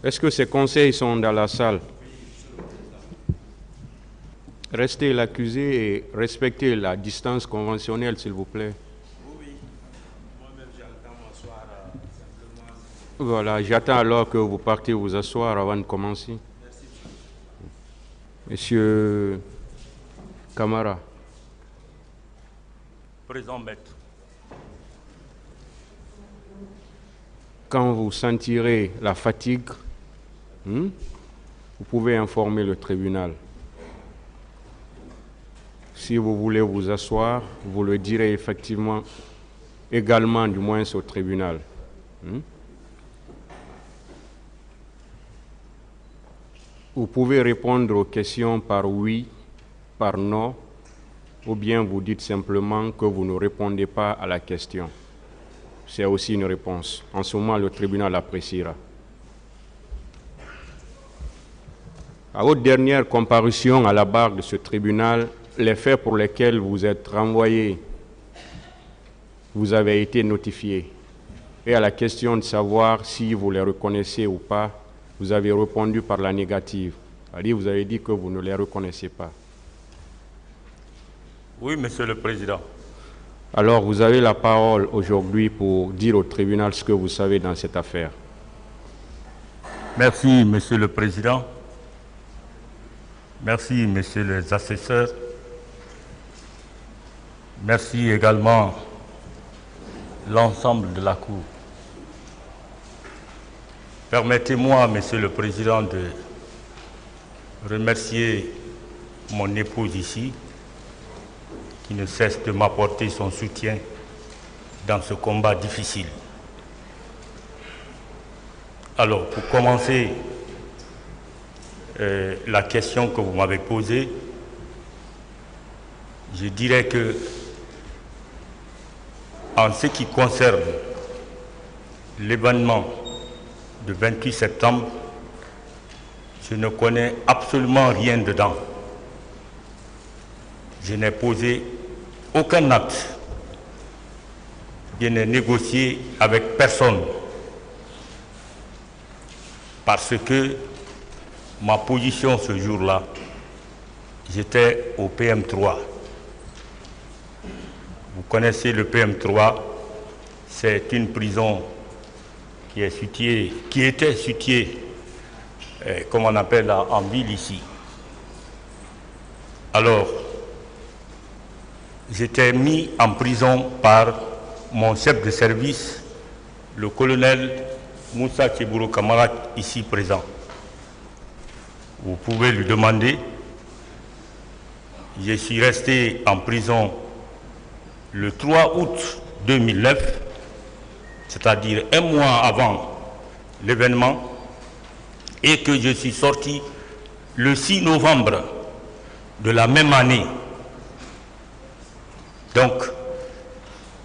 Est-ce que ces conseils sont dans la salle? Restez l'accusé et respectez la distance conventionnelle, s'il vous plaît. Oui. Moi-même, j'entends m'asseoir simplement. Voilà, j'attends alors que vous partez vous asseoir avant de commencer. Merci. Monsieur Camara. Présent, maître. Quand vous sentirez la fatigue, vous pouvez informer le tribunal. Si vous voulez vous asseoir, vous le direz effectivement également, du moins au tribunal. Vous pouvez répondre aux questions par oui, par non, ou bien vous dites simplement que vous ne répondez pas à la question. C'est aussi une réponse. En ce moment, le tribunal appréciera. À votre dernière comparution à la barre de ce tribunal, les faits pour lesquels vous êtes renvoyé, vous avez été notifié. Et à la question de savoir si vous les reconnaissez ou pas, vous avez répondu par la négative. C'est-à-dire, vous avez dit que vous ne les reconnaissez pas. Oui, monsieur le président. Alors, vous avez la parole aujourd'hui pour dire au tribunal ce que vous savez dans cette affaire. Merci, monsieur le président. Merci, messieurs les assesseurs. Merci également l'ensemble de la Cour. Permettez-moi, monsieur le président, de remercier mon épouse ici, qui ne cesse de m'apporter son soutien dans ce combat difficile. Alors, pour commencer, la question que vous m'avez posée, je dirais que, en ce qui concerne l'événement du 28 septembre, je ne connais absolument rien dedans. Je n'ai posé aucun acte. Je n'ai négocié avec personne. Parce que ma position ce jour-là, j'étais au PM3. Vous connaissez le PM3, c'est une prison qui était située, comme on appelle en ville ici. Alors, j'étais mis en prison par mon chef de service, le colonel Moussa Tchebourou Kamara, ici présent. Vous pouvez lui demander. Je suis resté en prison le 3 août 2009, c'est-à-dire un mois avant l'événement, et que je suis sorti le 6 novembre de la même année. Donc,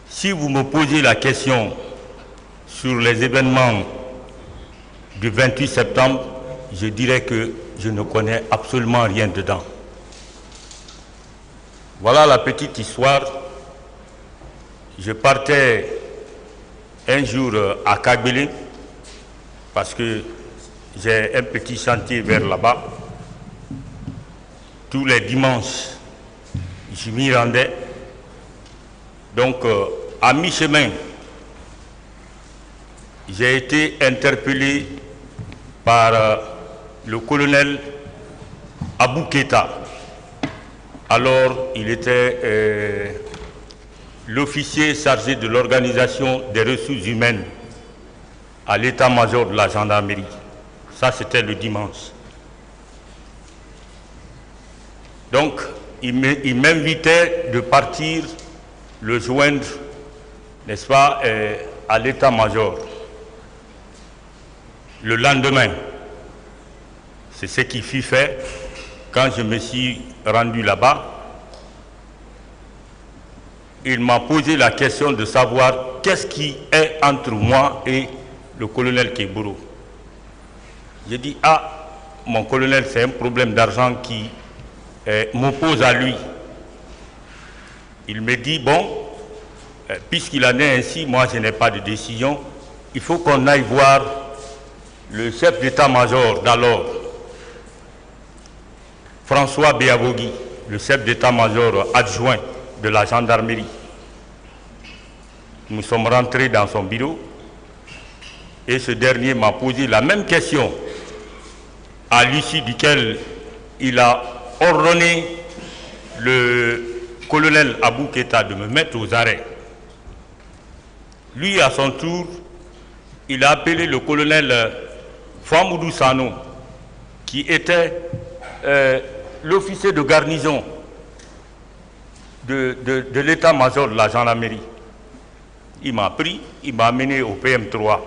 si vous me posez la question sur les événements du 28 septembre, je dirais que je ne connais absolument rien dedans. Voilà la petite histoire. Je partais un jour à Kagbélé parce que j'ai un petit chantier vers là-bas. Tous les dimanches, je m'y rendais. Donc, à mi-chemin, j'ai été interpellé par le colonel Abou Keita. Alors, il était l'officier chargé de l'organisation des ressources humaines à l'état-major de la gendarmerie. Ça, c'était le dimanche. Donc, il m'invitait de partir le joindre, n'est-ce pas, à l'état-major. Le lendemain, c'est ce qui fut fait. Quand je me suis rendu là-bas, il m'a posé la question de savoir qu'est-ce qui est entre moi et le colonel Keburo. J'ai dit, ah, mon colonel, c'est un problème d'argent qui m'oppose à lui. Il me dit, bon, puisqu'il en est ainsi, moi je n'ai pas de décision, il faut qu'on aille voir le chef d'état-major d'alors, François Béavogui, le chef d'état-major adjoint de la gendarmerie. Nous sommes rentrés dans son bureau et ce dernier m'a posé la même question, à l'issue duquel il a ordonné le colonel Abou Keïta de me mettre aux arrêts. Lui, à son tour, il a appelé le colonel Famoudou Sano, qui était l'officier de garnison de l'état-major de la gendarmerie. Il m'a pris, il m'a amené au PM3.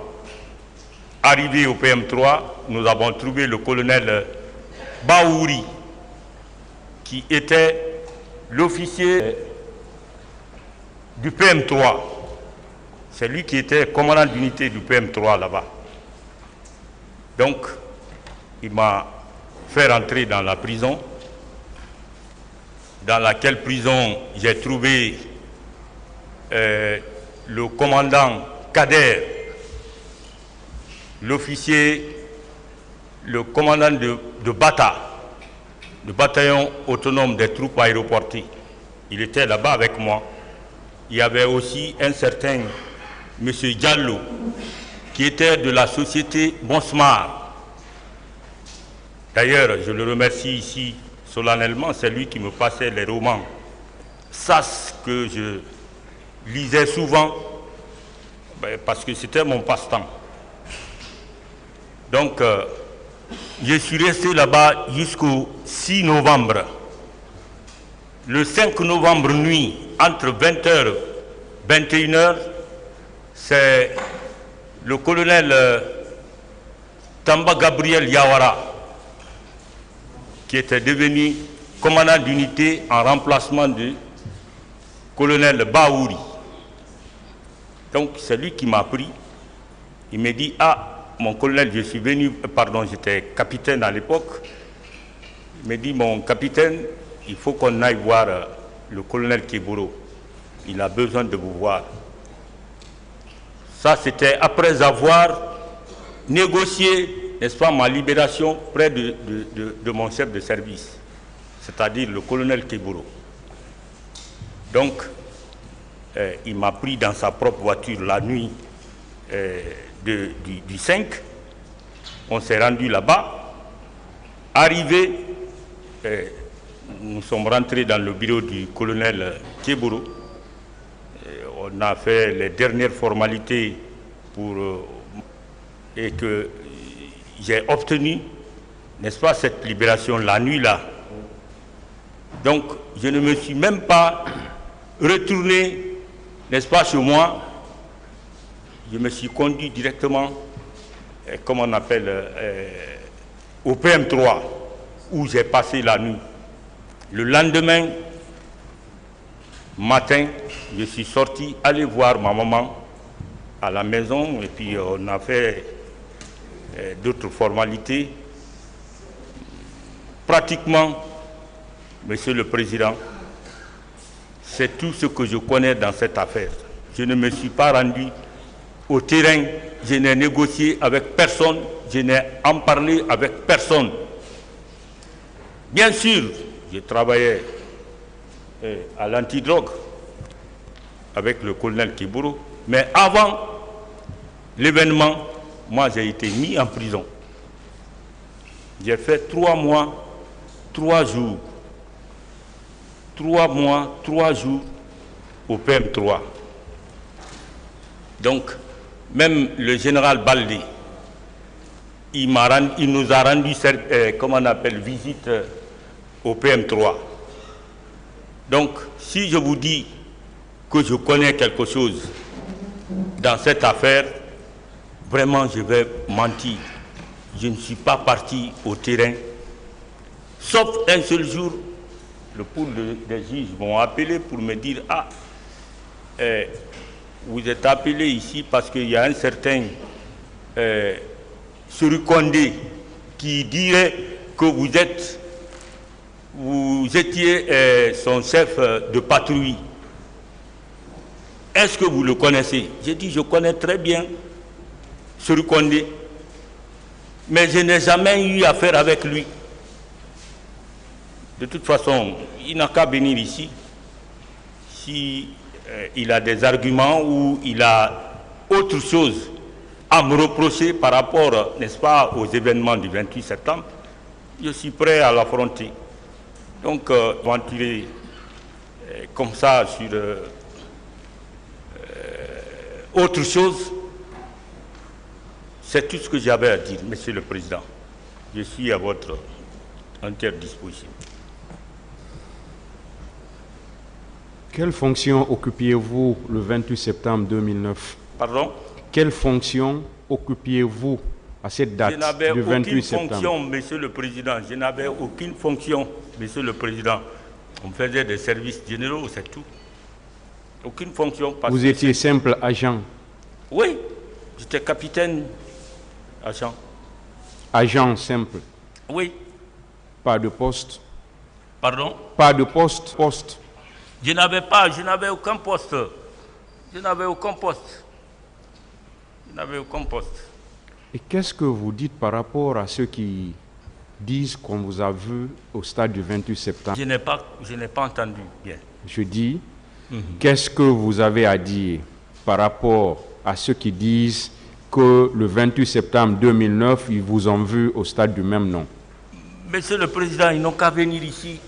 Arrivé au PM3, nous avons trouvé le colonel Baouri, qui était l'officier du PM3. C'est lui qui était commandant d'unité du PM3 là-bas. Donc, il m'a fait rentrer dans la prison, dans laquelle prison j'ai trouvé le commandant Kader, l'officier, le commandant de Bata, le bataillon autonome des troupes aéroportées. Il était là-bas avec moi. Il y avait aussi un certain M. Diallo, qui était de la société Bonsmar. D'ailleurs, je le remercie ici solennellement, c'est lui qui me passait les romans SAS que je lisais souvent, parce que c'était mon passe-temps. Donc, je suis resté là-bas jusqu'au 6 novembre. Le 5 novembre nuit, entre 20h et 21h, c'est le colonel Tamba Gabriel Yawara, qui était devenu commandant d'unité en remplacement du colonel Baouri. Donc c'est lui qui m'a pris. Il m'a dit, ah, mon colonel, je suis venu, pardon, j'étais capitaine à l'époque. Il m'a dit, mon capitaine, il faut qu'on aille voir le colonel Kéboro. Il a besoin de vous voir. Ça, c'était après avoir négocié, n'est-ce pas, ma libération près de mon chef de service, c'est-à-dire le colonel Kéboro. Donc, il m'a pris dans sa propre voiture la nuit du 5. On s'est rendu là-bas. Arrivé, nous sommes rentrés dans le bureau du colonel Kéboro. On a fait les dernières formalités et que j'ai obtenu, n'est-ce pas, cette libération la nuit-là. Donc, je ne me suis même pas retourné, n'est-ce pas, chez moi. Je me suis conduit directement, comme on appelle, au PM3, où j'ai passé la nuit. Le lendemain matin, je suis sorti aller voir ma maman à la maison et puis on a fait d'autres formalités. Pratiquement, Monsieur le Président, c'est tout ce que je connais dans cette affaire. Je ne me suis pas rendu au terrain, je n'ai négocié avec personne, je n'ai en parlé avec personne. Bien sûr, je travaillais à l'antidrogue avec le colonel Kéboro, mais avant l'événement, moi j'ai été mis en prison. J'ai fait 3 mois, 3 jours. 3 mois, 3 jours au PM3. Donc, même le général Baldé, il nous a rendu, comment on appelle, visite au PM3. Donc, si je vous dis que je connais quelque chose dans cette affaire, vraiment je vais mentir. Je ne suis pas parti au terrain, sauf un seul jour, le pool des juges m'ont appelé pour me dire « Ah, vous êtes appelé ici parce qu'il y a un certain Surukondé qui dirait que vous étiez son chef de patrouille. Est-ce que vous le connaissez ?» J'ai dit « Je connais très bien Surukondé. » Mais je n'ai jamais eu affaire avec lui. De toute façon, il n'a qu'à venir ici. Si il a des arguments ou il a autre chose à me reprocher par rapport, n'est-ce pas, aux événements du 28 septembre, je suis prêt à l'affronter. Donc, aventurer comme ça sur autre chose, c'est tout ce que j'avais à dire, Monsieur le Président. Je suis à votre entière disposition. Quelle fonction occupiez-vous le 28 septembre 2009? Pardon? Quelle fonction occupiez-vous à cette date du 28 septembre? Je n'avais aucune fonction, Monsieur le Président. Je n'avais aucune fonction, Monsieur le Président. On faisait des services généraux, c'est tout. Aucune fonction. Vous étiez simple agent? Oui, j'étais capitaine agent. Agent simple? Oui. Pas de poste? Pardon? Pas de poste? Poste? Je n'avais aucun poste. Je n'avais aucun poste. Je n'avais aucun poste. Et qu'est-ce que vous dites par rapport à ceux qui disent qu'on vous a vu au stade du 28 septembre? Je n'ai pas entendu bien. Je dis, qu'est-ce que vous avez à dire par rapport à ceux qui disent que le 28 septembre 2009, ils vous ont vu au stade du même nom? Monsieur le Président, ils n'ont qu'à venir ici.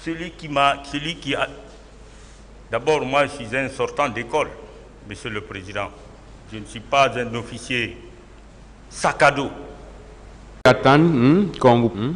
Celui qui a... D'abord, moi, je suis un sortant d'école, Monsieur le Président. Je ne suis pas un officier sac à dos. Attendre, quand vous...